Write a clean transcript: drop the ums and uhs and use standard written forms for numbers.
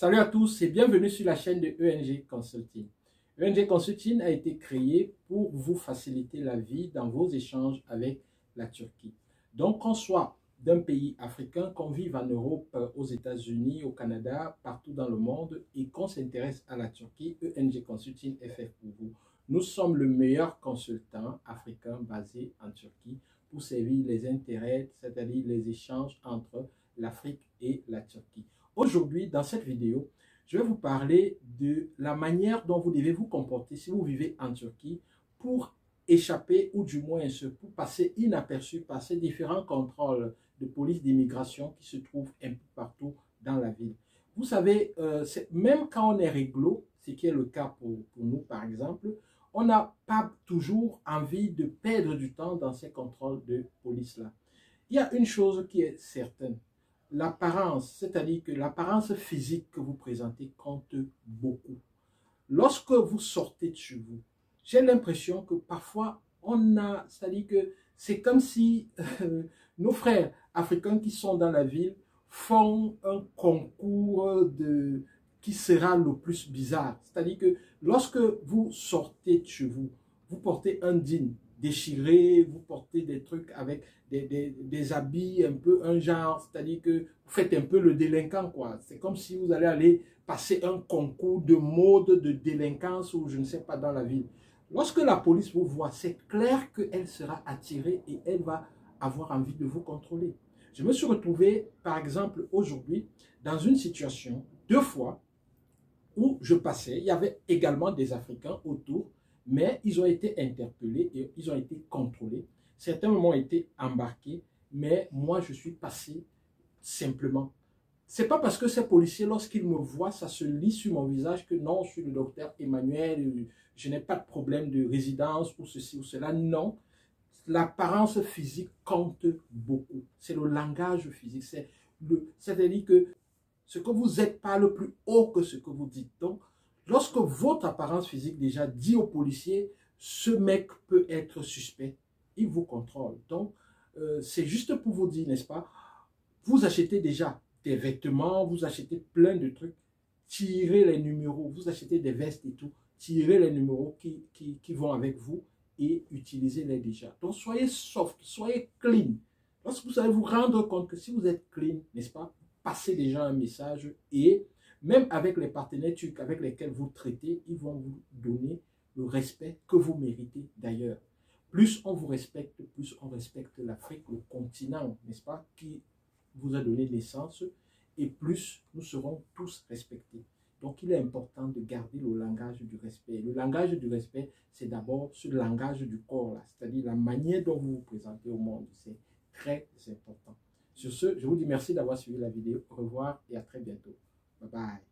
Salut à tous et bienvenue sur la chaîne de ENG Consulting. ENG Consulting a été créé pour vous faciliter la vie dans vos échanges avec la Turquie. Donc, qu'on soit d'un pays africain, qu'on vive en Europe, aux États-Unis, au Canada, partout dans le monde et qu'on s'intéresse à la Turquie, ENG Consulting est fait pour vous. Nous sommes le meilleur consultant africain basé en Turquie pour servir les intérêts, c'est-à-dire les échanges entre l'Afrique et la Turquie. Aujourd'hui, dans cette vidéo, je vais vous parler de la manière dont vous devez vous comporter si vous vivez en Turquie pour échapper ou du moins pour passer inaperçu par ces différents contrôles de police d'immigration qui se trouvent un peu partout dans la ville. Vous savez, même quand on est réglo, ce qui est le cas pour nous par exemple, on n'a pas toujours envie de perdre du temps dans ces contrôles de police-là. Il y a une chose qui est certaine. L'apparence, c'est-à-dire que l'apparence physique que vous présentez compte beaucoup. Lorsque vous sortez de chez vous, j'ai l'impression que parfois c'est-à-dire que c'est comme si nos frères africains qui sont dans la ville font un concours de qui sera le plus bizarre. C'est-à-dire que lorsque vous sortez de chez vous, vous portez un jean déchiré, vous portez des trucs avec des habits un peu un genre, c'est-à-dire que vous faites un peu le délinquant, quoi. C'est comme si vous allez aller passer un concours de mode de délinquance ou je ne sais pas dans la ville. Lorsque la police vous voit, c'est clair qu'elle sera attirée et elle va avoir envie de vous contrôler. Je me suis retrouvé, par exemple, aujourd'hui, dans une situation, 2 fois, où je passais, il y avait également des Africains autour, mais ils ont été interpellés et ils ont été contrôlés. Certains m'ont été embarqués, mais moi, je suis passé simplement. C'est pas parce que ces policiers, lorsqu'ils me voient, ça se lit sur mon visage que non, je suis le docteur Emmanuel, je n'ai pas de problème de résidence ou ceci ou cela. Non, l'apparence physique compte beaucoup. C'est le langage physique. C'est-à-dire que ce que vous êtes parle plus haut que ce que vous dites. Donc, lorsque votre apparence physique déjà dit aux policiers, ce mec peut être suspect, il vous contrôle. Donc, c'est juste pour vous dire, n'est-ce pas, vous achetez déjà des vêtements, vous achetez plein de trucs, tirez les numéros, vous achetez des vestes et tout, tirez les numéros qui vont avec vous et utilisez-les déjà. Donc, soyez soft, soyez clean. Lorsque vous allez vous rendre compte que si vous êtes clean, n'est-ce pas, passez déjà un message et même avec les partenaires turcs avec lesquels vous traitez, ils vont vous donner le respect que vous méritez d'ailleurs. Plus on vous respecte, plus on respecte l'Afrique, le continent, n'est-ce pas, qui vous a donné naissance, et plus nous serons tous respectés. Donc, il est important de garder le langage du respect. Le langage du respect, c'est d'abord ce langage du corps, c'est-à-dire la manière dont vous vous présentez au monde. C'est très important. Sur ce, je vous dis merci d'avoir suivi la vidéo. Au revoir et à très bientôt. Bye bye.